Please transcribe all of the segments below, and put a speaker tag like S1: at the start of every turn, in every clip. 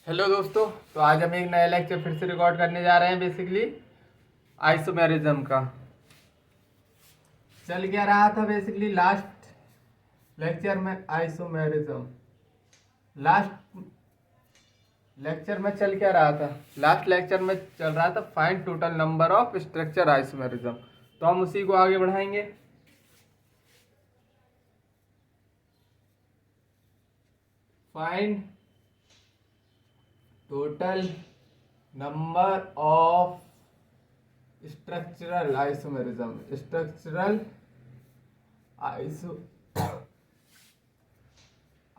S1: Hello दोस्तों। तो आज हम एक नया लेक्चर फिर से रिकॉर्ड करने जा रहे हैं। बेसिकली आइसोमेरिज्म का चल क्या रहा था। बेसिकली लास्ट लेक्चर में आइसोमेरिज्म लास्ट लेक्चर में चल क्या रहा था। लास्ट लेक्चर में चल रहा था find total number of structure isomerism. तो हम उसी को आगे बढ़ाएंगे। Find total number of structural iso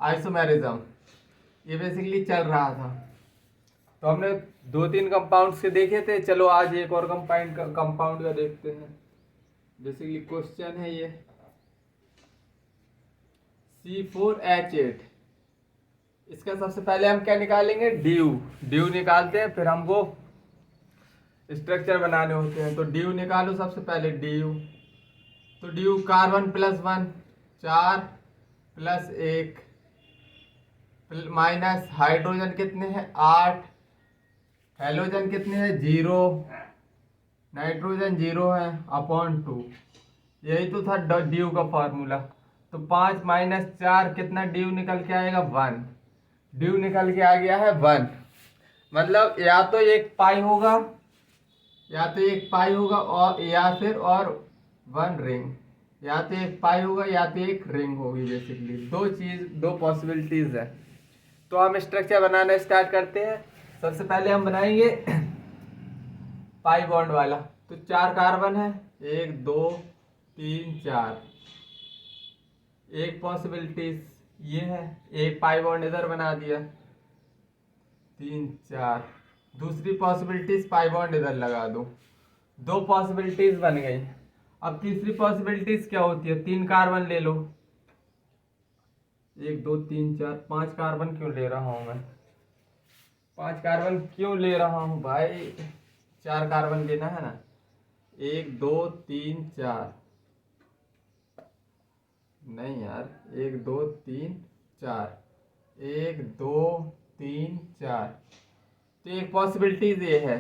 S1: isomerism ये बेसिकली चल रहा था। तो हमने दो तीन कंपाउंड्स के देखे थे। चलो आज एक और कंपाउंड का देखते हैं। बेसिकली क्वेश्चन है ये C4H8। इसका सबसे पहले हम क्या निकालेंगे, ड्यू निकालते हैं, फिर हमको स्ट्रक्चर बनाने होते हैं। तो ड्यू निकालो सबसे पहले ड्यू। तो ड्यू कार्बन+1 4 प्लस 1 माइनस हाइड्रोजन कितने हैं 8, हेलोजन कितने हैं 0, नाइट्रोजन 0 है अपॉन 2। यही तो था ड्यू का फॉर्मूला। तो 5 माइनस 4 कितना ड्यू निकल के आएगा 1। ड्यू निकल के आ गया है 1। मतलब या तो एक पाई होगा और या फिर और 1 रिंग। या तो एक पाई होगा या तो एक रिंग होगी। बेसिकली दो पॉसिबिलिटीज है। तो हम स्ट्रक्चर बनाना स्टार्ट करते हैं। सबसे पहले हम बनाएंगे पाई बॉन्ड वाला। तो 4 कार्बन है, 1 2 3 4। एक पॉसिबिलिटीज ये है, एक पाई बॉन्ड इधर बना दिया 3 4। दूसरी पॉसिबिलिटीज पाई बॉन्ड इधर लगा दो। 2 पॉसिबिलिटीज बन गई। अब तीसरी पॉसिबिलिटीज क्या होती है, 3 कार्बन ले लो। 1 2 3 4 5 कार्बन क्यों ले रहा हूं मैं, 5 कार्बन क्यों ले रहा हूं भाई, 4 कार्बन लेना है ना। 1 2 3 4 नहीं यार, 1 2 3 4 1 2 3 4। तो एक पॉसिबिलिटीज ये है,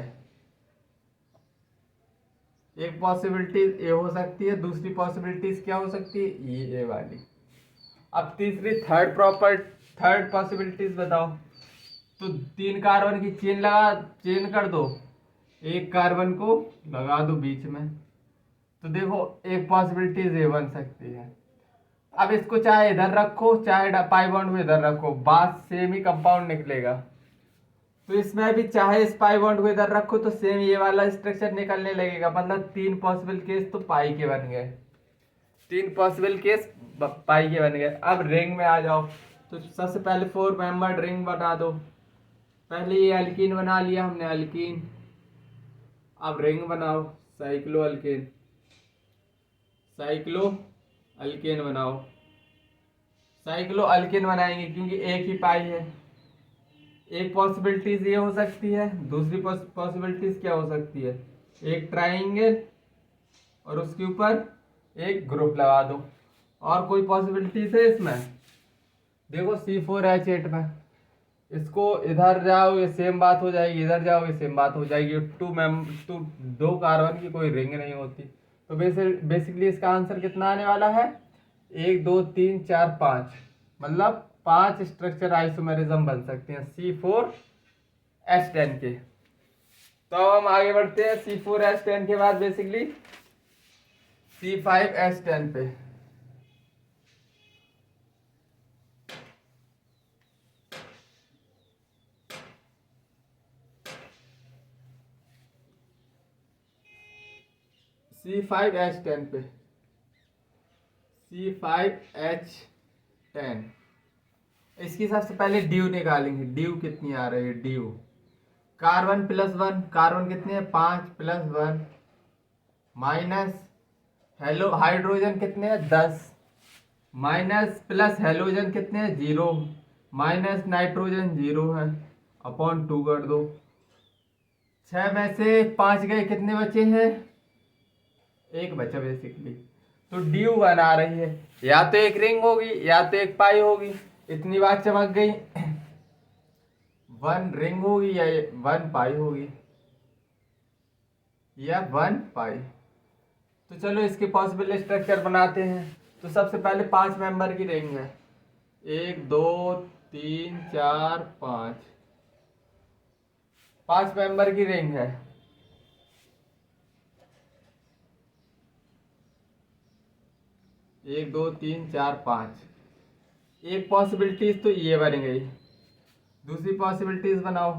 S1: एक पॉसिबिलिटीज ये हो सकती है। दूसरी पॉसिबिलिटीज क्या हो सकती है, ये वाली। अब तीसरी थर्ड पॉसिबिलिटीज बताओ। तो 3 कार्बन की चेन कर दो, एक कार्बन को लगा दो बीच में। तो देखो एक पॉसिबिलिटीज ये बन सकती है। अब इसको चाहे इधर रखो चाहे पाई बॉन्ड में इधर रखो, बात सेम ही कंपाउंड निकलेगा। तो इसमें भी चाहे इस पाई बॉन्ड को इधर रखो तो सेम ये वाला स्ट्रक्चर निकलने लगेगा। मतलब 3 पॉसिबल केस तो पाई के बन गए। 3 पॉसिबल केस पाई के बन गए। अब रिंग में आ जाओ। तो सबसे पहले 4 मेंबर्ड रिंग बना दो। पहले ये अल्कीन बना लिया हमने, अल्कीन। अब रिंग बनाओ, साइक्लो अल्केन बनाओ। साइक्लो अल्केन बनाएंगे क्योंकि एक ही पाई है। एक पॉसिबिलिटीज ये हो सकती है। दूसरी पॉसिबिलिटीज क्या हो सकती है, एक ट्राइंगल और उसके ऊपर एक ग्रुप लगा दो। और कोई पॉसिबिलिटीज है इसमें, देखो C4H8 में इसको इधर जाओ ये सेम बात हो जाएगी, इधर जाओ ये सेम बात हो जाएगी। 2 कार्बन की कोई रिंग नहीं होती। तो बेसिकली इसका आंसर कितना आने वाला है, 1 2 3 4 5। मतलब 5 स्ट्रक्चर आइसोमेरिज्म बन सकते हैं C4H10 के। तो अब हम आगे बढ़ते हैं C4H10 के बाद बेसिकली C5H10 पे। C5H10 पे C5H10 इसकी सबसे पहले ड्यू निकालेंगे। ड्यू कितनी आ रही है, ड्यू कार्बन+1, कार्बन कितने हैं 5 प्लस 1 माइनस हाइड्रोजन कितने हैं 10 माइनस प्लस हेलोजन कितने हैं 0 माइनस नाइट्रोजन 0 है अपॉन 2 कर दो। 6 में से 5 गए, कितने बचे हैं, एक बचा बेसिकली। तो ड्यू बना रही है, या तो एक रिंग होगी या तो एक पाई होगी। इतनी बात चमक गई। वन रिंग होगी या वन पाई होगी या वन पाई। तो चलो इसके पॉसिबल स्ट्रक्चर बनाते हैं। तो सबसे पहले 5 मेंबर की रिंग है, 1 2 3 4 5, 5 मेंबर की रिंग है। एक दो तीन चार पाँच। एक पॉसिबिलिटीज तो ये बन गई, दूसरी पॉसिबिलिटीज बनाओ।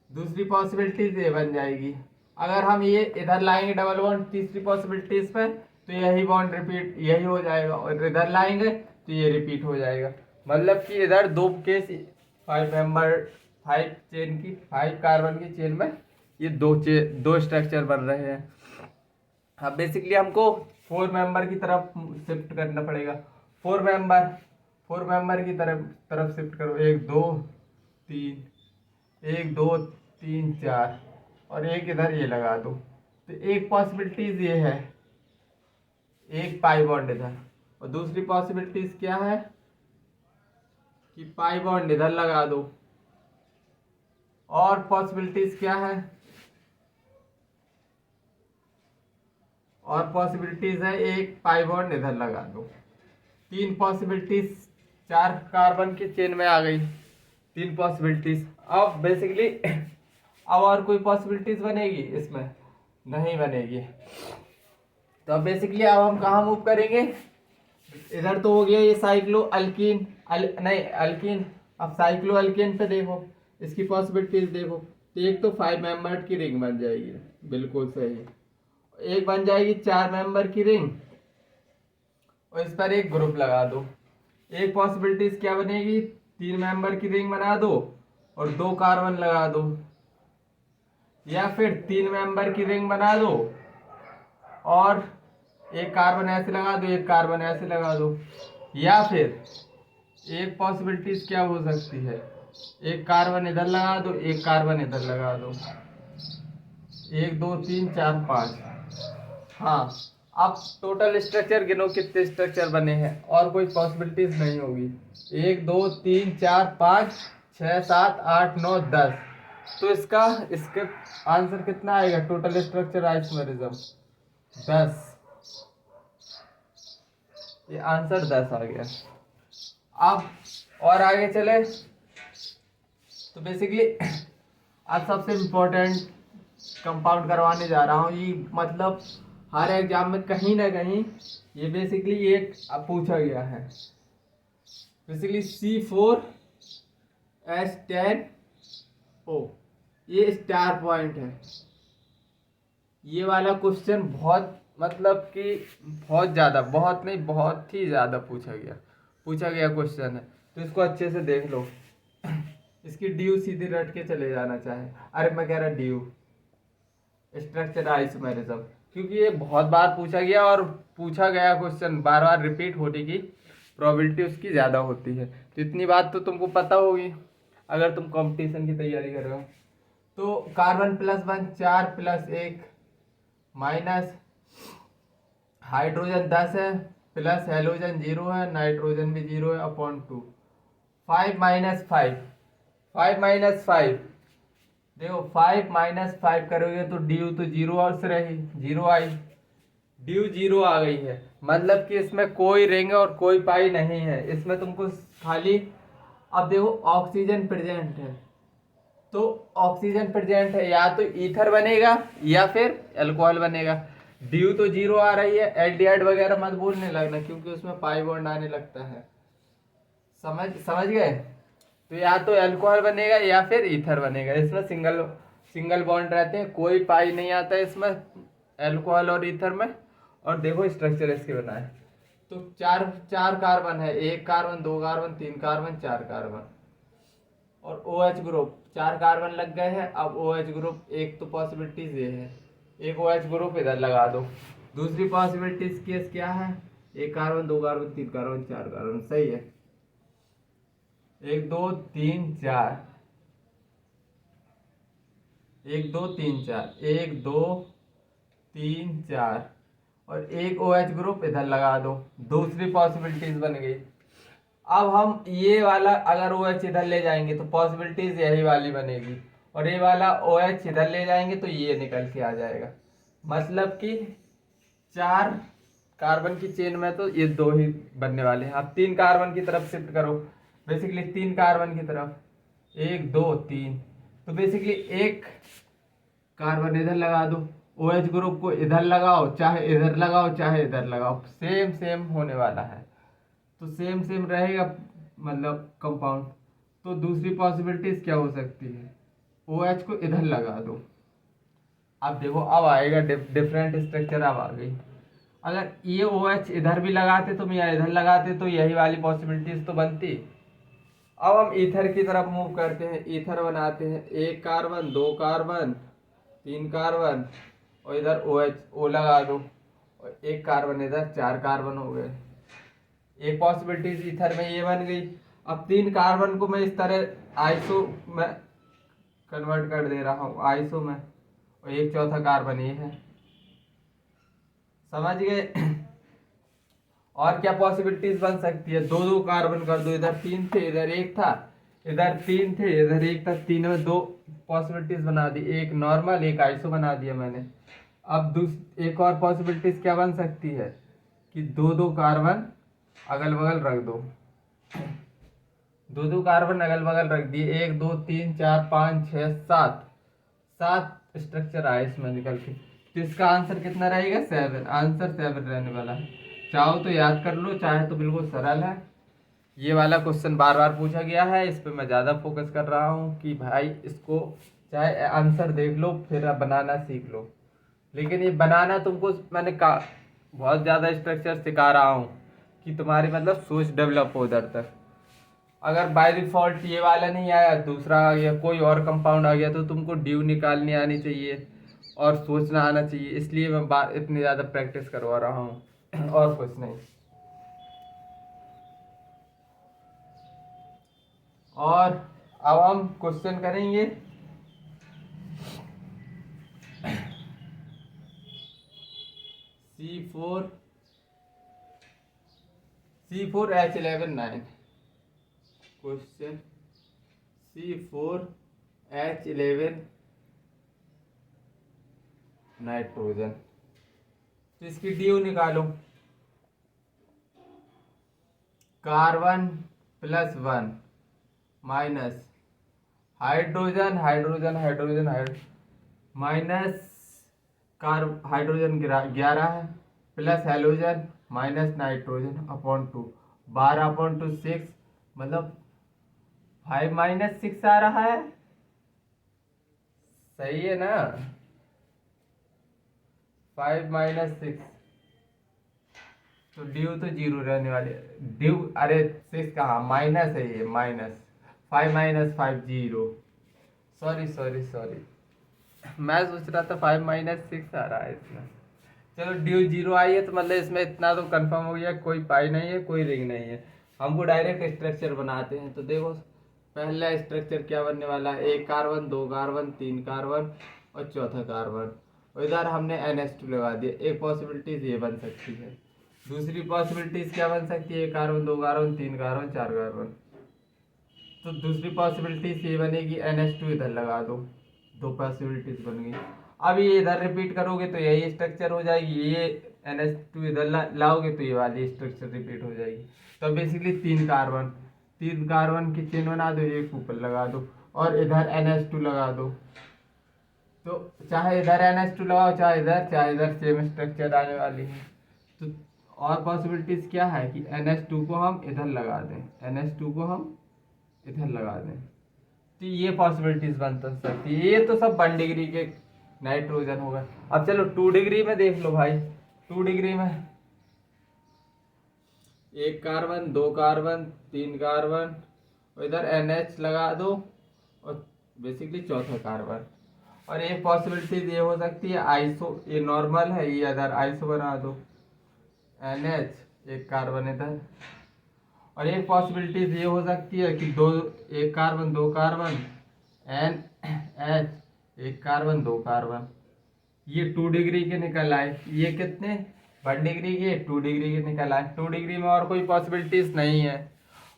S1: दूसरी पॉसिबिलिटीज ये बन जाएगी। अगर हम ये इधर लाएंगे डबल बॉन्ड तीसरी पॉसिबिलिटीज पे तो यही बॉन्ड रिपीट यही हो जाएगा, और इधर लाएंगे तो ये रिपीट हो जाएगा। मतलब कि इधर दो केस 5 मेंबर 5 चेन की 5 कार्बन की चेन में ये दो स्ट्रक्चर बन रहे हैं। अब बेसिकली हमको 4 मेंबर की तरफ शिफ्ट करना पड़ेगा। 4 मेंबर की तरफ शिफ्ट करो। 1 2 3, 1 2 3 4, और एक इधर ये लगा दो। तो एक पॉसिबिलिटीज ये है, एक पाई बॉन्ड इधर, और दूसरी पॉसिबिलिटीज क्या है कि पाई बॉन्ड इधर लगा दो। और पॉसिबिलिटीज क्या है, और पॉसिबिलिटीज है एक पाई बॉन्ड इधर लगा दो। 3 पॉसिबिलिटीज 4 कार्बन की चेन में आ गई, 3 पॉसिबिलिटीज। अब बेसिकली अब और कोई पॉसिबिलिटीज बनेगी इसमें? नहीं बनेगी। तो अब बेसिकली अब हम कहाँ मूव करेंगे? इधर तो हो गया ये साइक्लो अल्कीन नहीं अल्कीन। अब साइक्लो अल्कीन पे देखो, इसकी पॉसिबिलिटीज देखो। तो एक तो 5 मेंबर की रिंग बन जाएगी, बिल्कुल सही। एक बन जाएगी 4 मेंबर की रिंग, और इस पर एक ग्रुप लगा दो। एक पॉसिबिलिटीज क्या बनेगी, 3 मेंबर की रिंग बना दो और 2 कार्बन लगा दो, या फिर 3 मेंबर की रिंग बना दो और एक कार्बन ऐसे लगा दो, एक कार्बन ऐसे लगा दो। या फिर एक पॉसिबिलिटीज क्या हो सकती है, एक कार्बन इधर लगा दो, एक कार्बन इधर लगा दो। 1 2 3 4 5। हाँ, अब टोटल स्ट्रक्चर गिनो कितने स्ट्रक्चर बने हैं, और कोई पॉसिबिलिटीज नहीं होगी। 1 2 3 4 5 6 7 8 9 10। तो इसके आंसर कितना आएगा, टोटल स्ट्रक्चर आइसोमेरिज्म 10। ये आंसर 10 आ गया। अब और आगे चले तो बेसिकली अब सबसे इम्पोर्टेंट कंपाउंड करवाने जा रहा हूँ। ये मतलब हर एग्जाम में कहीं ना कहीं ये बेसिकली एक अब पूछा गया है। बेसिकली C4H10O, ये स्टार पॉइंट है। ये वाला क्वेश्चन बहुत मतलब कि बहुत ज़्यादा, बहुत नहीं बहुत ही ज़्यादा पूछा गया क्वेश्चन है। तो इसको अच्छे से देख लो। इसकी ड्यू सीधी रट के चले जाना चाहे, अरे मैं कह रहा ड्यू स्ट्रक्चर आइसोमेरिज्म, क्योंकि ये बहुत बार पूछा गया, और पूछा गया क्वेश्चन बार बार रिपीट होने की प्रोबेबिलिटी उसकी ज़्यादा होती है। तो इतनी बात तो तुमको पता होगी अगर तुम कंपटीशन की तैयारी कर रहे हो। तो कार्बन +1 4 + 1 माइनस हाइड्रोजन 10 है, प्लस हेलोजन 0 है, नाइट्रोजन भी 0 है, अपॉन 2। 5 - 5, 5 - 5 देखो, 5 - 5 करोगे तो ड्यू तो 0 और से रही, 0 आई, ड्यू 0 आ गई है। मतलब कि इसमें कोई रिंग और कोई पाई नहीं है, इसमें तुमको खाली अब देखो ऑक्सीजन प्रेजेंट है। तो ऑक्सीजन प्रेजेंट है, या तो ईथर बनेगा या फिर अल्कोहल बनेगा। ड्यू तो 0 आ रही है, एल्डिहाइड वगैरह मत बोलने लगना क्योंकि उसमें पाई बॉन्ड आने लगता है। समझ गए? तो या तो अल्कोहल बनेगा या फिर ईथर बनेगा। इसमें सिंगल बॉन्ड रहते हैं, कोई पाई नहीं आता है इसमें अल्कोहल और ईथर में। और देखो स्ट्रक्चर इसके बना है। तो चार कार्बन है, 1 कार्बन 2 कार्बन 3 कार्बन 4 कार्बन, और OH ग्रुप 4 कार्बन लग गए हैं। अब OH ग्रुप एक तो पॉसिबिलिटीज ये है, एक OH ग्रुप इधर लगा दो। दूसरी पॉसिबिलिटीज केस क्या है, 1 कार्बन 2 कार्बन 3 कार्बन 4 कार्बन, सही है। 1 2 3 4, 1 2 3 4, 1 2 3 4, और एक OH ग्रुप इधर लगा दो। दूसरी पॉसिबिलिटीज बन गई। अब हम ये वाला अगर ओ एच इधर ले जाएंगे तो पॉसिबिलिटीज यही वाली बनेगी, और ये वाला ओ एच इधर ले जाएंगे तो ये निकल के आ जाएगा। मतलब कि 4 कार्बन की चेन में तो ये 2 ही बनने वाले हैं। अब 3 कार्बन की तरफ शिफ्ट करो, बेसिकली 3 कार्बन की तरफ, 1 2 3, तो बेसिकली एक कार्बन इधर लगा दो, ओ एच ग्रुप को इधर लगाओ, चाहे इधर लगाओ चाहे इधर लगाओ, सेम सेम होने वाला है। तो सेम सेम रहेगा मतलब कंपाउंड। तो दूसरी पॉसिबिलिटीज क्या हो सकती है, ओ एच को इधर लगा दो। अब देखो अब आएगा डिफरेंट स्ट्रक्चर अब आ गई। अगर ये ओ एच इधर भी लगाते तुम या इधर लगाते तो यही वाली पॉसिबिलिटीज तो बनती। अब हम ईथर की तरफ मूव करते हैं, ईथर बनाते हैं, 1 कार्बन 2 कार्बन 3 कार्बन और इधर ओ एच ओ लगा दो, और 1 कार्बन इधर, 4 कार्बन हो गए। एक पॉसिबिलिटीज ईथर में ये बन गई। अब 3 कार्बन को मैं इस तरह आइसो में कन्वर्ट कर दे रहा हूँ, आइसो में, और एक चौथा कार्बन ये है। समझ गए। और क्या पॉसिबिलिटीज बन सकती है, 2 2 कार्बन कर दो, इधर 3 थे इधर 1 था, इधर 3 थे इधर 1 था, 3 में 2 पॉसिबिलिटीज बना दी, एक नॉर्मल एक आइसो बना दिया मैंने। अब एक और पॉसिबिलिटीज क्या बन सकती है कि 2 2 कार्बन अगल बगल रख दो, 2 2 कार्बन अगल बगल रख दिए, 1 2 3 4 5 6 7, 7 स्ट्रक्चर आए इसमें निकल के। तो इसका आंसर कितना रहेगा, 7। आंसर 7 रहने वाला है। चाहो तो याद कर लो, चाहे तो बिल्कुल सरल है। ये वाला क्वेश्चन बार बार पूछा गया है, इस पे मैं ज़्यादा फोकस कर रहा हूँ कि भाई इसको चाहे आंसर देख लो फिर आप बनाना सीख लो। लेकिन ये बनाना तुमको मैंने बहुत ज़्यादा स्ट्रक्चर सिखा रहा हूँ कि तुम्हारी मतलब सोच डेवलप हो उधर तक। अगर बाय डिफॉल्ट ये वाला नहीं आया, दूसरा आ गया, कोई और कंपाउंड आ गया, तो तुमको ड्यू निकालनी आनी चाहिए और सोचना आना चाहिए। इसलिए मैं इतनी ज़्यादा प्रैक्टिस करवा रहा हूँ और कुछ नहीं। और अब हम क्वेश्चन करेंगे C4H11 9। Question C4H11 nitrogen. तो इसकी ड्यू निकालो, carbon +1 minus hydrogen hydrogen hydrogen minus hydrogen 11 है, plus halogen minus nitrogen upon 2, 12/2 6, मतलब 5 - 6 आ रहा है। सही है ना, 5 - 6। तो ड्यू तो 0 रहने वाले, ड्यू अरे 6 कहाँ, माइनस है ये, माइनस 5 - 5 0। सॉरी सॉरी सॉरी, मैं सोच रहा था 5 - 6 आ रहा है इसमें। चलो ड्यू 0 आई है तो मतलब इसमें इतना तो कंफर्म हो गया, कोई पाई नहीं है कोई रिंग नहीं है। हमको डायरेक्ट स्ट्रक्चर बनाते हैं। तो देखो पहला स्ट्रक्चर क्या बनने वाला है, 1 कार्बन 2 कार्बन 3 कार्बन और चौथा कार्बन, और इधर हमने NH2 लगा दिया। एक पॉसिबिलिटीज ये बन सकती है। दूसरी पॉसिबिलिटीज क्या बन सकती है, 1 कार्बन 2 कार्बन 3 कार्बन 4 कार्बन। तो दूसरी पॉसिबिलिटीज ये बनेगी, NH2 इधर लगा दो, 2 पॉसिबिलिटीज बन गई। अब ये इधर रिपीट करोगे तो यही स्ट्रक्चर हो जाएगी, ये NH2 इधर लाओगे तो ये वाली स्ट्रक्चर रिपीट हो जाएगी। तो बेसिकली 3 कार्बन की चेन बना दो, एक ऊपर लगा दो और इधर NH2 लगा दो। तो चाहे इधर NH2 लगाओ चाहे इधर सेम स्ट्रक्चर आने वाली है। तो और पॉसिबिलिटीज क्या है कि NH2 को हम इधर लगा दें, NH2 को हम इधर लगा दें। तो ये पॉसिबिलिटीज बन सकती है। ये तो सब 1 डिग्री के नाइट्रोजन होगा। अब चलो 2 डिग्री में देख लो भाई। 2 डिग्री में 1 कार्बन 2 कार्बन 3 कार्बन और इधर NH लगा दो और बेसिकली चौथा कार्बन। और एक पॉसिबिलिटी ये हो सकती है आइसो, ये नॉर्मल है, ये इधर आइसो बना दो, NH 1 कार्बन इधर। और एक पॉसिबिलिटी ये हो सकती है कि 1 carbon 2 carbon NH 1 carbon 2 carbon. ये 2 डिग्री के निकल आए, ये कितने 1 डिग्री के, 2 डिग्री के निकल आए। 2 डिग्री में और कोई पॉसिबिलिटीज नहीं है।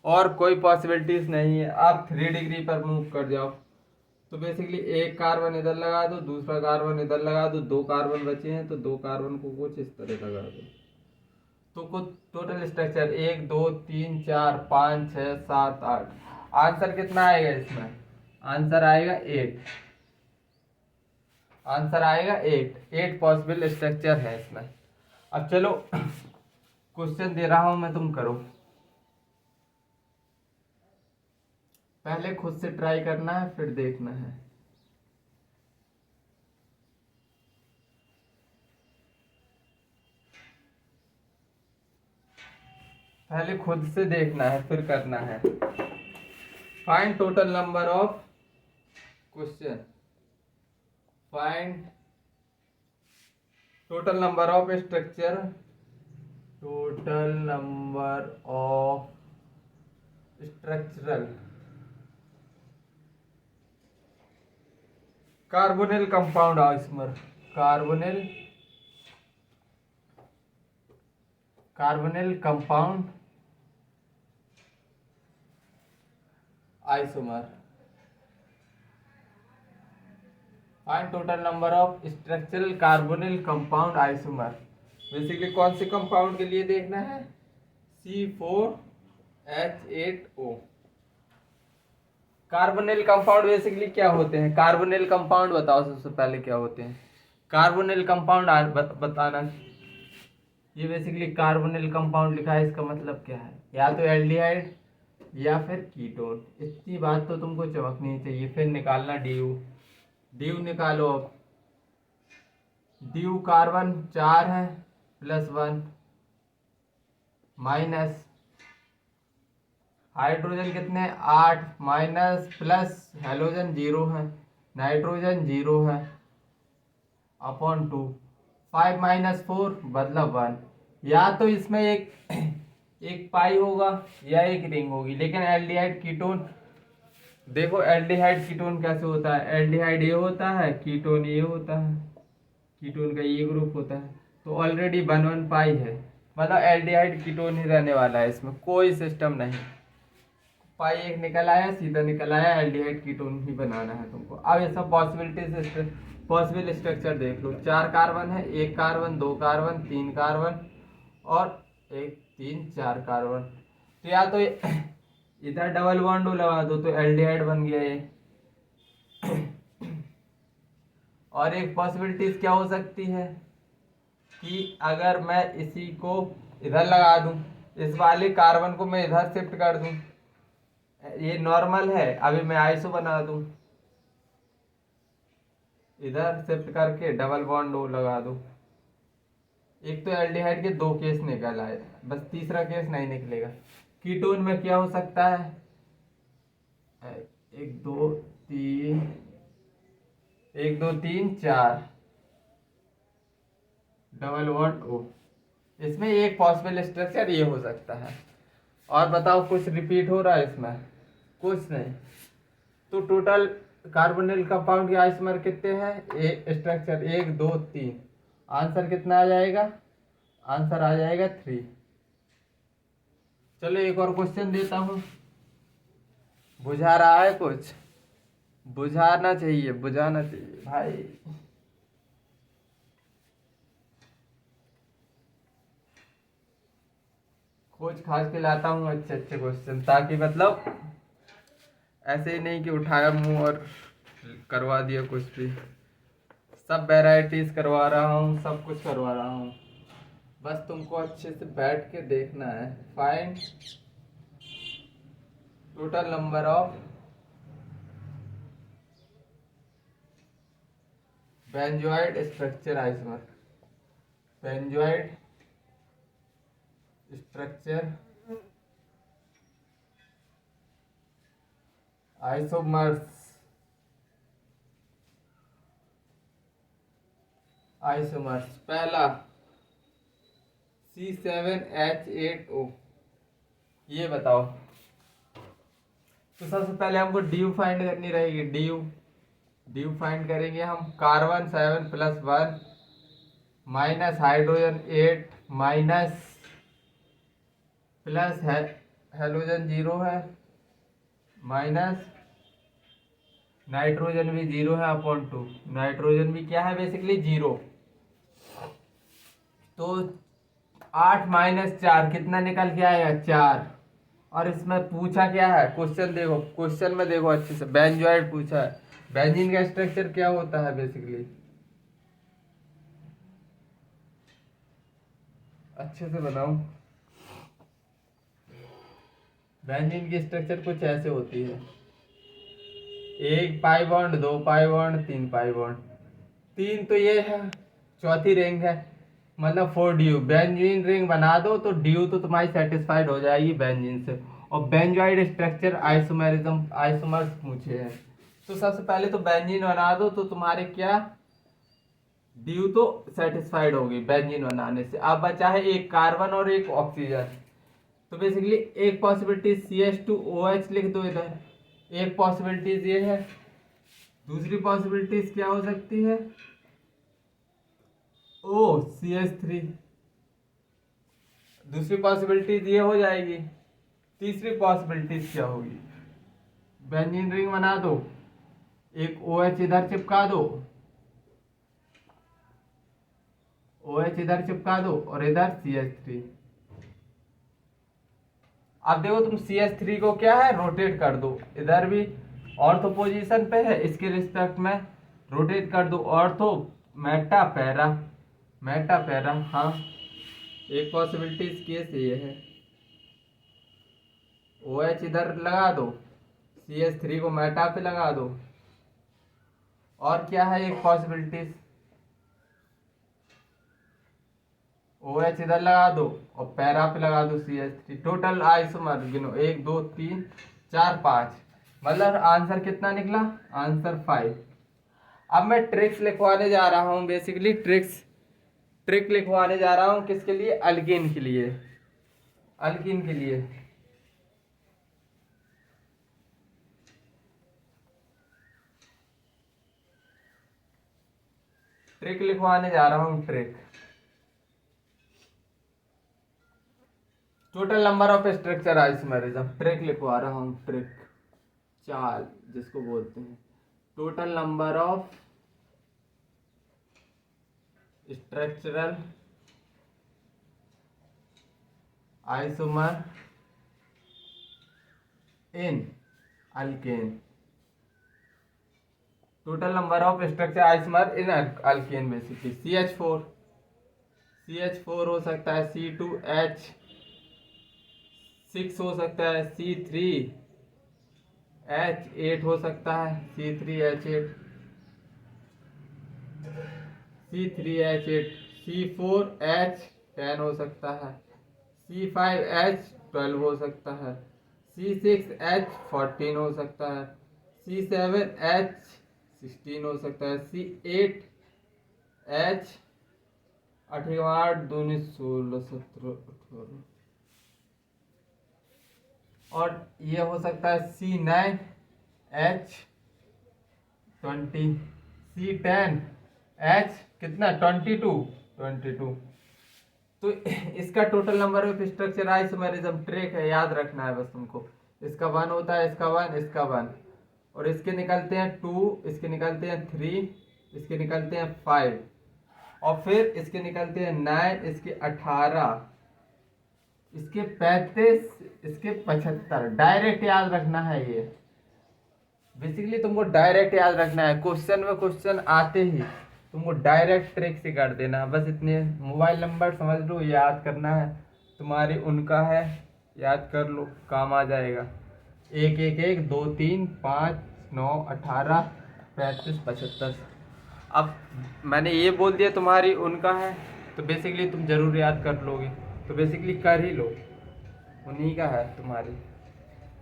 S1: और कोई पॉसिबिलिटीज नहीं है। आप 3 डिग्री पर मूव कर जाओ तो बेसिकली एक कार्बन इधर लगा दो, दूसरा कार्बन इधर लगा दो, 2 कार्बन बचे हैं तो 2 कार्बन को कुछ इस तरह लगा दो। तो कुछ टोटल स्ट्रक्चर 1 2 3 4 5 6 7 8। आंसर कितना आएगा इसमें? आंसर आएगा 8। आंसर आएगा 8 पॉसिबल स्ट्रक्चर है इसमें। अब चलो क्वेश्चन दे रहा हूं मैं, तुम करो। पहले खुद से ट्राई करना है फिर देखना है। पहले खुद से देखना है फिर करना है। Find total number of question, find total number of structure, total number of structural carbonyl compound isomer, carbonyl compound isomer. Find total number of structural carbonyl compound isomer. Basically कौन से कंपाउंड के लिए देखना है? C4H8O। कार्बोनिल कंपाउंड बेसिकली क्या होते हैं? Carbonyl compound बताओ सबसे पहले क्या होते हैं। कार्बोनिल कंपाउंड बताना। ये बेसिकली कार्बोनिल कंपाउंड लिखा है, इसका मतलब क्या है? या तो एल्डिहाइड या फिर कीटोन। इतनी बात तो तुमको चमकनी चाहिए। फिर निकालना ड्यू, ड्यू निकालो। अब ड्यू कार्बन 4 है +1 माइनस हाइड्रोजन कितने? 8 माइनस प्लस हेलोजन 0 है, नाइट्रोजन 0 है अपॉन 2। 5 माइनस 4 मतलब 1। या तो इसमें एक पाई होगा या एक रिंग होगी। लेकिन एल्डिहाइड कीटोन देखो, एल्डिहाइड कीटोन कैसे होता है? एल्डिहाइड ये होता है, कीटोन ये होता है, कीटोन का ये ग्रुप होता है। तो ऑलरेडी 1 पाई है, मतलब एल्डिहाइड कीटोन ही रहने वाला है, इसमें कोई सिस्टम नहीं। पाई एक निकल आया, सीधा निकल आया, एल्डिहाइड कीटोन ही बनाना है तुमको। अब ये सब पॉसिबल स्ट्रक्चर देख लो। 4 कार्बन है, 1 कार्बन, 2 कार्बन, 3 कार्बन और 1 3 4 कार्बन। तो या तो इधर डबल बॉन्ड लगा दो तो एल्डिहाइड बन गया ये। और एक पॉसिबिलिटीज क्या हो सकती है कि अगर मैं इसी को इधर लगा दूं, इस वाले कार्बन को मैं इधर शिफ्ट कर दूं, ये नॉर्मल है, अभी मैं आइसो बना दूं, इधर शिफ्ट करके डबल बॉन्ड लगा दूं। एक तो एल्डिहाइड के 2 केस निकल आए, बस तीसरा केस नहीं निकलेगा। कीटोन में क्या हो सकता है? 1 2 3 4 डबल बॉन्ड O। इसमें एक पॉसिबल स्ट्रक्चर ये हो सकता है। और बताओ कुछ रिपीट हो रहा है इसमें? कुछ नहीं। तो टोटल कार्बोनिल कंपाउंड के आइसोमर कितने हैं? स्ट्रक्चर 1 2 3। आंसर कितना आ जाएगा? आंसर आ जाएगा 3। चलो एक और क्वेश्चन देता हूं। बुझा रहा है कुछ? बुझाना चाहिए, बुझाना चाहिए भाई। खोज खाज के लाता हूँ अच्छे अच्छे क्वेश्चन, ताकि मतलब ऐसे ही नहीं कि उठाया मुंह और करवा दिया कुछ भी। सब वैरायटीज करवा रहा हूँ, सब कुछ करवा रहा हूँ, बस तुमको अच्छे से बैठ के देखना है। Find total number of benzoid structure isomer, benzoid structure isomers, isomers. पहला C7H8O, ये बताओ। तो सबसे पहले हमको ड्यू फाइंड करनी रहेगी। ड्यू फाइंड करेंगे हम। Carbon 7 +1 minus hydrogen 8 minus plus है हेलोजन जीरो है, माइनस नाइट्रोजन भी जीरो है अपॉन टू, नाइट्रोजन भी क्या है बेसिकली जीरो। तो 8 - 4 कितना निकल के आएगा 4। और इसमें पूछा क्या है, क्वेश्चन देखो, क्वेश्चन में देखो अच्छे से, बेंजोइड पूछा है। बेंजीन का स्ट्रक्चर क्या होता है बेसिकली, अच्छे से बनाओ। बेंजीन की स्ट्रक्चर कुछ ऐसे होती है, 1 pi bond, 2 pi bond, 3 pi bond. 3 तो ये है, चौथी रिंग है, मतलब 4 ड्यू। बेंजीन रिंग बना दो तो ड्यू तो तुम्हारी सेटिस्फाइड हो जाएगी बेंजीन से। और बेंजोइड स्ट्रक्चर आइसोमेरिज्म, आइसोमर्स पूछे हैं। तो सबसे पहले तो बेंजीन बना दो तो तुम्हारे क्या, ड्यू तो सेटिस्फाइड होगी बेंजीन बनाने से। अब बचा है एक कार्बन और एक ऑक्सीजन। तो बेसिकली एक पॉसिबिलिटी CH2OH लिख दो इधर, एक पॉसिबिलिटीज ये है। दूसरी पॉसिबिलिटीज क्या हो सकती है, CH3। दूसरी पॉसिबिलिटीज ये हो जाएगी। तीसरी पॉसिबिलिटीज क्या होगी, बेंजीन रिंग बना दो, एक OH इधर चिपका दो, OH इधर चिपका दो और इधर CH3। अब देखो तुम CH3 को क्या है, रोटेट कर दो, इधर भी ऑर्थो पोजीशन पे है, इसके रिस्पेक्ट में रोटेट कर दो, ortho Meta para, Meta para. हाँ, एक पॉसिबिलिटीज केस ये है। OH इधर लगा दो, CH3 को मेटा पे लगा दो। और क्या है एक पॉसिबिलिटीज, OH इधर लगा दो और पैरा पे लगा दो CH3। टोटल आइसोमर गिनो, 1 2 3 4 5, मतलब आंसर कितना निकला, आंसर 5। अब मैं ट्रिक्स लिखवाने जा रहा हूँ, बेसिकली ट्रिक लिखवाने जा रहा हूँ किसके लिए, अल्कीन के लिए, अल्कीन के लिए। ट्रिक लिखवाने जा रहा हूँ, trick. Total number of structure isomerism, trick लिखवा रहा हूँ, ट्रिक, चाल जिसको बोलते हैं। Total number of structural isomer in alkane, total number of structure isomer in alkane. Basically CH4 हो सकता है, C2H6 हो सकता है, C3H8 हो सकता है, C3H8, C4H10 हो सकता है, C5H12 हो सकता है, C6H14 हो सकता है, C7H16 हो सकता है, C8H 8 8 2 16 17 18। और ये हो सकता है C9H20, C10H कितना 22। तो इसका total number of structure isomerism trick है, याद रखना है बस तुमको। इसका 1 होता है, इसका 1, इसका 1, और इसके निकलते हैं 2, इसके निकलते हैं 3, इसके निकलते हैं 5, और फिर इसके निकलते हैं 9, इसके 18, इसके 35, इसके 75। डायरेक्ट याद रखना है ये, बेसिकली तुमको डायरेक्ट याद रखना है। क्वेश्चन में क्वेश्चन आते ही तुमको डायरेक्ट ट्रिक से कर देना है, बस इतने। मोबाइल नंबर समझ लो, याद करना है, तुम्हारी उनका है, याद कर लो, काम आ जाएगा। 1 1 1 2 3 5 9 18 35 75। अब मैंने ये बोल दिया तुम्हारी उनका है, तो बेसिकली तुम जरूर याद कर लोगे, तो बेसिकली कर ही लो, उन्हीं का है तुम्हारी।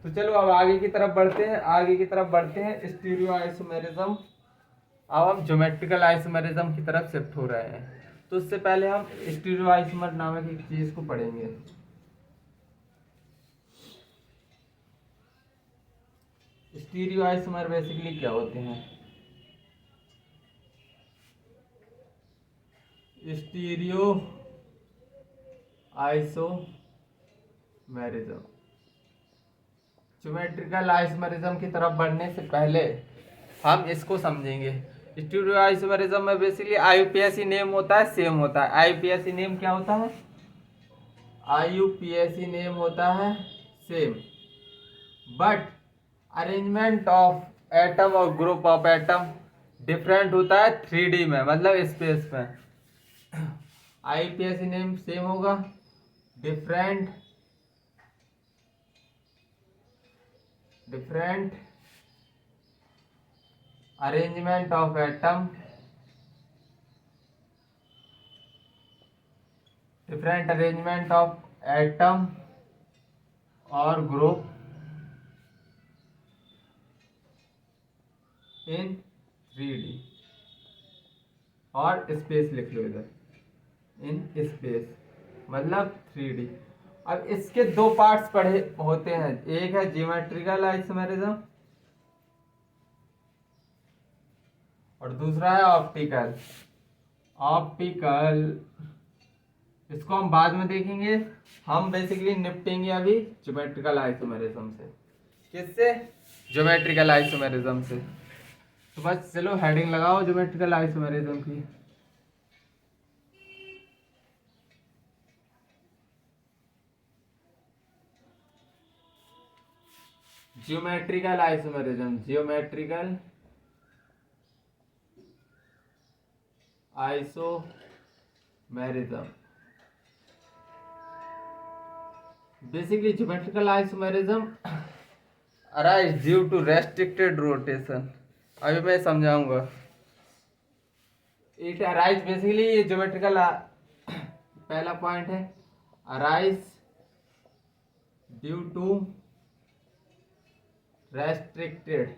S1: तो चलो अब आगे की तरफ बढ़ते हैं, आगे की तरफ बढ़ते हैं स्टीरियो आइसोमेरिज्म। अब हम ज्योमेट्रिकल आइसोमेरिज्म की तरफ शिफ्ट हो रहे हैं। तो उससे पहले हम स्टीरियो आइसोमर नामक एक चीज को पढ़ेंगे। स्टीरियो आइसोमर बेसिकली क्या होते हैं, स्टीरियो आइसोमेरिज्म ज्योमेट्रिकल आइसोमेरिज्म की तरफ बढ़ने से पहले हम इसको समझेंगे। स्टीरियो आइसोमेरिज्म में बेसिकली आईयूपीएसी नेम होता है, सेम होता है। आईयूपीएसी नेम क्या होता है? आईयूपीएसी नेम होता है same, but arrangement of atom और ग्रुप ऑफ एटम डिफरेंट होता है 3D में, मतलब स्पेस में। आईयूपीएसी नेम सेम होगा, different arrangement of atom, different arrangement of atom और ग्रुप इन 3D, और स्पेस लिख लो इधर, इन स्पेस मतलब 3D। अब इसके दो पार्ट्स पढ़े होते हैं, एक है ज्योमेट्रिकल आइसोमेरिज्म और दूसरा है ऑप्टिकल। इसको हम बाद में देखेंगे, हम बेसिकली निपटेंगे अभी ज्योमेट्रिकल आइसोमेरिज्म से। किससे? ज्योमेट्रिकल आइसोमेरिज्म से। तो बस चलो हेडिंग लगाओ ज्योमेट्रिकल आइसोमेरिज्म की। Geometrical isomerism, geometrical isomerism. Basically geometrical isomerism arise due to restricted rotation. अभी मैं समझाऊंगा। इट अराइज बेसिकली, ये ज्योमेट्रिकल पहला पॉइंट है, arise due to restricted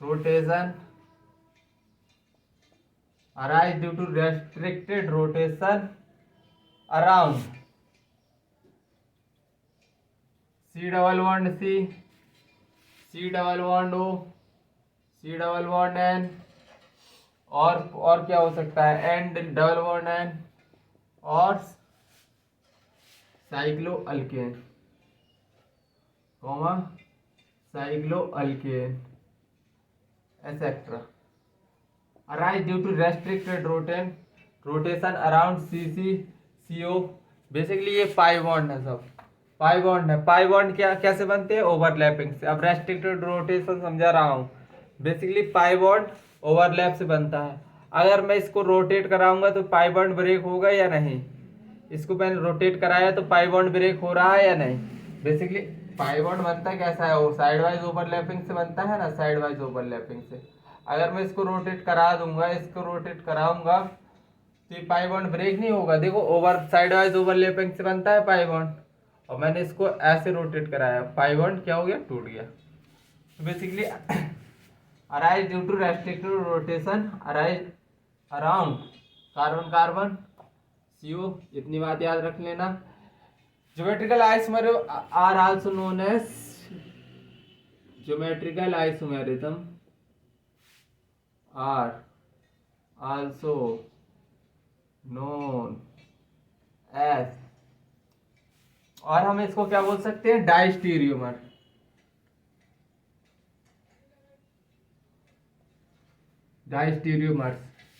S1: rotation, arise due to restricted rotation around C double bond C, C double bond O, C double bond N, और क्या हो सकता है, N डबल बॉन्ड N, और cyclo alkane, comma cyclo alkane etcetera. arise due to restricted rotation around CC/CO। Basically ये pi bond है, सब pi bond है। पाई बॉन्ड क्या कैसे बनते हैं? ओवरलैपिंग से। अब रेस्ट्रिक्टेड रोटेशन समझा रहा हूँ। बेसिकली पाई बॉन्ड ओवरलैप से बनता है। अगर मैं इसको रोटेट कराऊंगा तो पाई बॉन्ड ब्रेक होगा या नहीं? इसको मैंने रोटेट कराया तो पाई बॉन्ड ब्रेक हो रहा है या नहीं? बेसिकली पाई बॉन्ड बनता है कैसा है? वो साइड वाइज ओवरलैपिंग से बनता है ना, साइड वाइज ओवरलैपिंग से। अगर मैं इसको रोटेट करा दूंगा, इसको रोटेट कराऊंगा तो ये पाई बॉन्ड ब्रेक नहीं होगा। देखो, ओवर साइड वाइज ओवरलैपिंग से बनता है पाई बॉन्ड, और मैंने इसको ऐसे रोटेट कराया, पाई बॉन्ड क्या हो गया? टूट गया। तो basically arise due to restricted rotation arise around carbon carbon CO, इतनी बात याद रख लेना। Geometrical isomerism are also known as geometrical isomerism are also known as, और हम इसको क्या बोल सकते हैं? डाइस्टीरियोमर। डाइस्टीरियोमर्स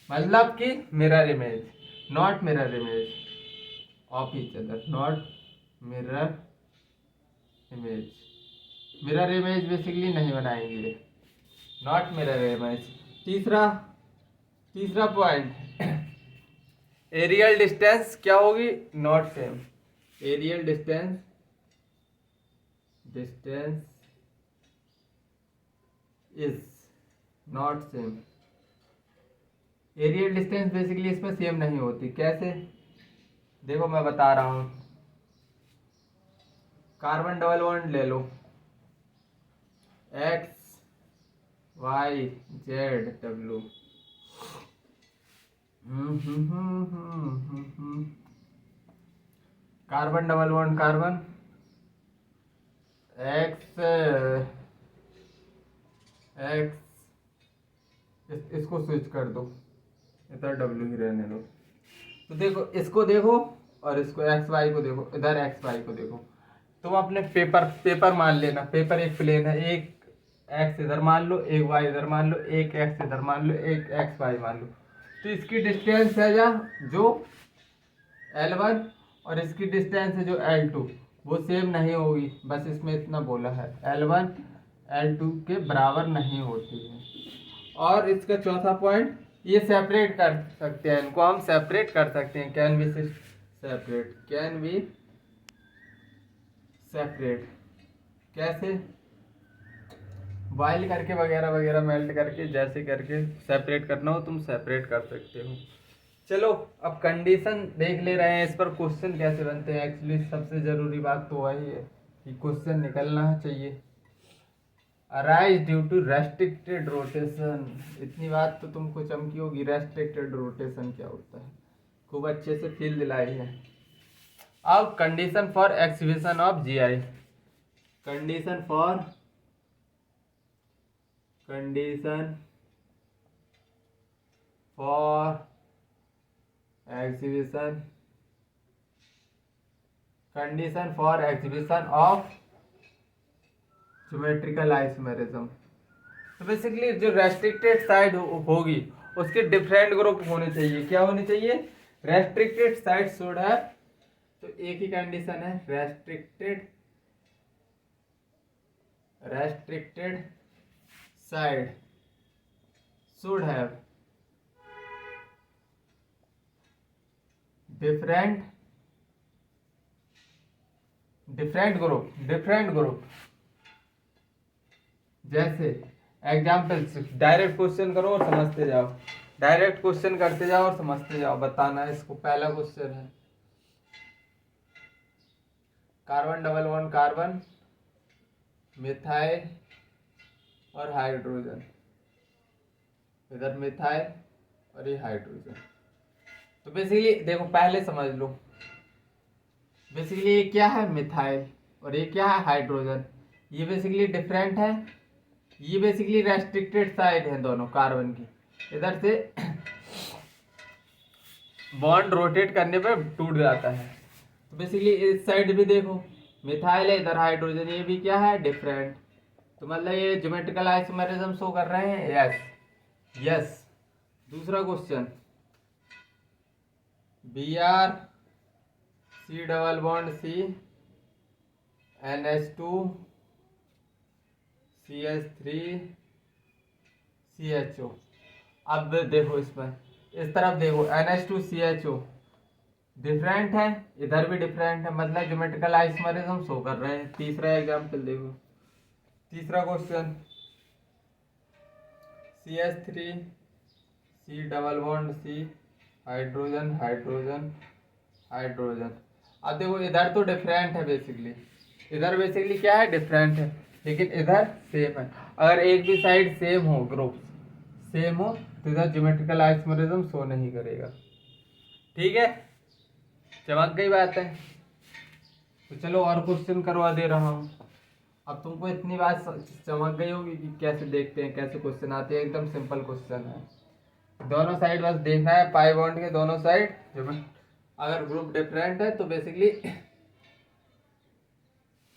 S1: मतलब कि mirror image, not mirror image of each other, not mirror image. Mirror image basically नहीं बनाएंगे, नॉट मिरर इमेज। तीसरा पॉइंट, एरियल डिस्टेंस क्या होगी? Not same. Aerial distance is not same. Aerial distance basically इसमें same नहीं होती। कैसे? देखो मैं बता रहा हूं। कार्बन डबल बॉन्ड ले लो, XYZW, carbon double bond carbon, इसको स्विच कर दो, इधर W ही रहने दो। तो देखो, इसको देखो और इसको XY को देखो, इधर XY को देखो। तुम अपने पेपर मान लेना, पेपर एक प्लेन है, एक एक्स इधर मान लो, एक वाई इधर मान लो, एक एक्स इधर मान लो, एक एक्स वाई मान लो। तो इसकी डिस्टेंस है जो L1 और इसकी डिस्टेंस है जो L2, वो सेम नहीं होगी। बस इसमें इतना बोला है, L1 L2 के बराबर नहीं होती है। और इसका चौथा पॉइंट, ये सेपरेट कर सकते हैं, इनको हम सेपरेट कर सकते हैं, can be separate, can be separate. कैसे? बॉइल करके वगैरह वगैरह, मेल्ट करके, जैसे करके सेपरेट करना हो तुम सेपरेट कर सकते हो। चलो अब कंडीशन देख ले रहे हैं, इस पर क्वेश्चन कैसे बनते हैं। एक्चुअली सबसे जरूरी बात तो वही है कि क्वेश्चन निकलना चाहिए। Arise due to restricted rotation, इतनी बात तो तुमको चमकी होगी, रेस्ट्रिक्टेड रोटेशन क्या होता है, खूब अच्छे से फील दिलाई है। अब condition for exhibition of GI, condition for exhibition of geometrical isomerism. तो बेसिकली जो रेस्ट्रिक्टेड साइड होगी उसके डिफरेंट ग्रुप होने चाहिए। क्या होने चाहिए? रेस्ट्रिक्टेड साइड शुड है, तो एक ही कंडीशन है, restricted side should have different group. जैसे एग्जाम्पल, डायरेक्ट क्वेश्चन करो और समझते जाओ, डायरेक्ट क्वेश्चन करते जाओ और समझते जाओ। बताना है इसको, पहला क्वेश्चन है carbon double bond carbon, methyl और हाइड्रोजन, इधर मिथाइल और ये हाइड्रोजन। तो बेसिकली देखो, पहले समझ लो, बेसिकली ये क्या है, मिथाइल, और ये क्या है, हाइड्रोजन। ये बेसिकली डिफरेंट है, ये बेसिकली रेस्ट्रिक्टेड साइड है दोनों कार्बन की। इधर से बॉन्ड रोटेट करने पर टूट जाता है। तो बेसिकली इस साइड भी देखो मिथाइल है, इधर हाइड्रोजन, ये भी क्या है, डिफरेंट। तो मतलब ये ज्योमेट्रिकल आइसोमेरिज्म शो कर रहे हैं, यस। दूसरा question, Br C double bond C NH2 CH3 CHO। अब देखो इसमें, इस तरफ देखो NH2 CHO डिफरेंट है, इधर भी डिफरेंट है, मतलब ज्योमेट्रिकल आइसोमेरिज्म शो कर रहे हैं। तीसरा एग्जांपल देखो, तीसरा question, CH3 C double bond C hydrogen hydrogen hydrogen. अब देखो इधर तो डिफरेंट है, बेसिकली इधर बेसिकली क्या है, डिफरेंट है, लेकिन इधर सेम है। अगर एक भी साइड सेम हो, ग्रुप सेम हो, तो इधर ज्योमेट्रिकल आइसोमेरिज्म शो नहीं करेगा। ठीक है, चमक गई बात है। तो चलो और क्वेश्चन करवा दे रहा हूँ। अब तुमको इतनी बात चमक गई होगी कि कैसे देखते हैं, कैसे क्वेश्चन आते हैं। एकदम सिंपल क्वेश्चन है, दोनों साइड बस देखना है, पाई बॉन्ड के दोनों साइड अगर ग्रुप डिफरेंट है तो बेसिकली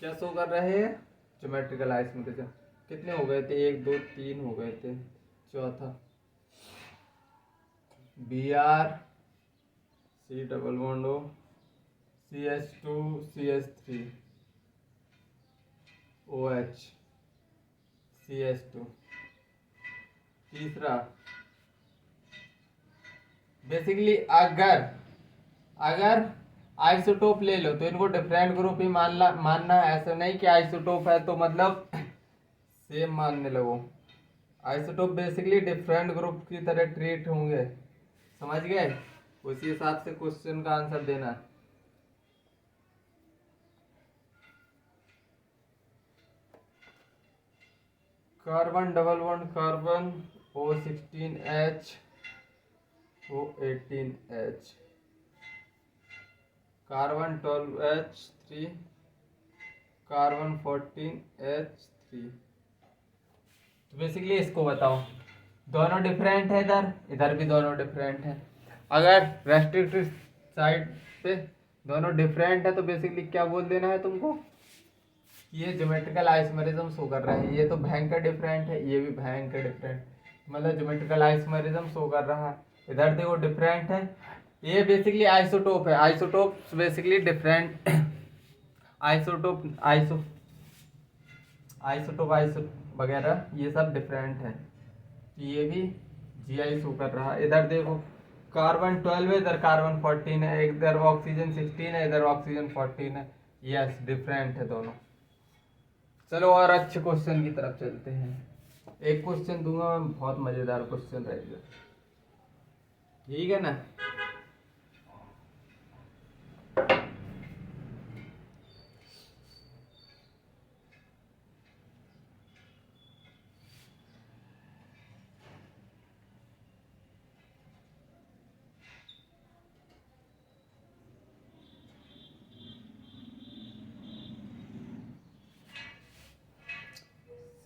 S1: क्या शो कर रहे हैं, ज्योमेट्रिकल आइसोमेरिज्म। कितने हो गए थे, 1 2 3 हो गए थे, चौथा Br C double bond O CH2 CH3 OH CH2। तीसरा बेसिकली अगर आइसोटोप ले लो तो इनको डिफरेंट ग्रुप ही मानना है। ऐसा नहीं कि आइसोटोप है तो मतलब सेम मानने लगो। आइसोटोप बेसिकली डिफरेंट ग्रुप की तरह ट्रीट होंगे, समझ गए? उसी हिसाब से क्वेश्चन का आंसर देना है। Carbon double bond carbon O16H O18H, carbon 12H3 carbon 14H3। तो बेसिकली इसको बताओ, दोनों डिफरेंट है, इधर भी दोनों डिफरेंट है। अगर रेस्ट्रिक्टेड साइड पे दोनों डिफरेंट है तो बेसिकली क्या बोल देना है तुमको, कि ये ज्योमेट्रिकल आइसोमेरिज्म शो कर रहा है। ये तो भयंकर डिफरेंट है, ये भी भयंकर डिफरेंट, मतलब ज्योमेट्रिकल आइसोमेरिज्म शो कर रहा है। इधर देखो डिफरेंट है, ये बेसिकली आइसोटोप है। Isotope basically different isotope iso वगैरह ये सब डिफरेंट है। ये भी जीआई शो कर रहा है। इधर देखो कार्बन 12 है, इधर कार्बन 14 है, इधर ऑक्सीजन 16 है, इधर ऑक्सीजन 14 है। यस डिफरेंट है दोनों। चलो और अच्छे क्वेश्चन की तरफ चलते हैं। एक क्वेश्चन दूंगा मैं, बहुत मजेदार क्वेश्चन रहेगा, ठीक है ना।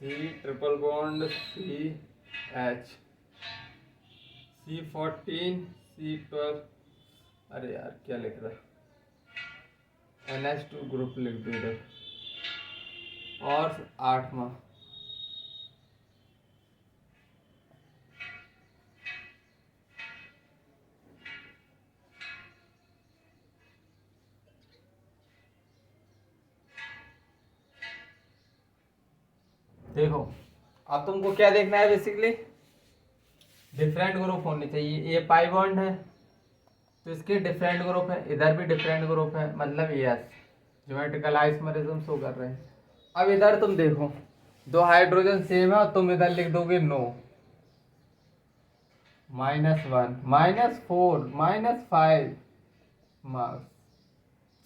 S1: C triple bond CH C14 C12, अरे यार क्या लिख रहा है, NH2 ग्रुप लिख दो इधर। और 8वां देखो, अब तुमको क्या देखना है, बेसिकली डिफरेंट ग्रुप होने चाहिए। ये पाई बॉन्ड है तो इसके डिफरेंट ग्रुप है, इधर भी डिफरेंट ग्रुप है, मतलब यस ज्योमेट्रिकल आइसोमेरिज्म शो कर रहे हैं। अब इधर तुम देखो, दो हाइड्रोजन सेम है और तुम इधर लिख दोगे नो, -1 -4 -5 मार्क्स,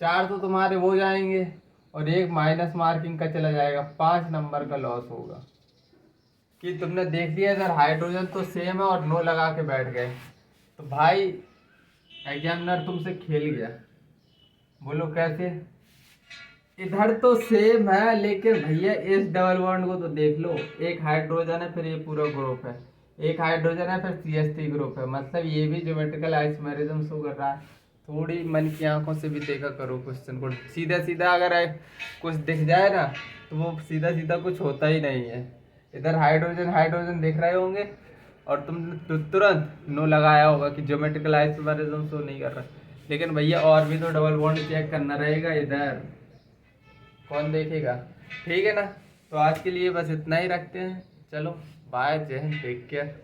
S1: 4 तो तुम्हारे वो जाएंगे और एक माइनस मार्किंग का चला जाएगा, 5 नंबर का लॉस होगा। कि तुमने देख लिया इधर हाइड्रोजन तो सेम है और नो लगा के बैठ गए, तो भाई एग्जामिनर तुमसे खेल गया। बोलो कैसे, इधर तो सेम है लेकिन भैया इस डबल बॉन्ड को तो देख लो, एक हाइड्रोजन है फिर ये पूरा ग्रुप है, एक हाइड्रोजन है फिर CH3 ग्रुप है, मतलब ये भी ज्योमेट्रिकल आइसोमेरिज्म शो कर रहा है। थोड़ी मन की आंखों से भी देखा करो क्वेश्चन को, सीधा सीधा अगर कुछ दिख जाए ना तो वो सीधा सीधा कुछ होता ही नहीं है। इधर हाइड्रोजन हाइड्रोजन देख रहे होंगे और तुमने तुरंत नो लगाया होगा कि ज्योमेट्रिकल आइसोमेरिज्म शो नहीं कर रहा, लेकिन भैया और भी तो डबल बॉन्ड चेक करना रहेगा, इधर कौन देखेगा, ठीक है ना। तो आज के लिए बस इतना ही रखते हैं, चलो बाय, जय हिंद, टेक केयर।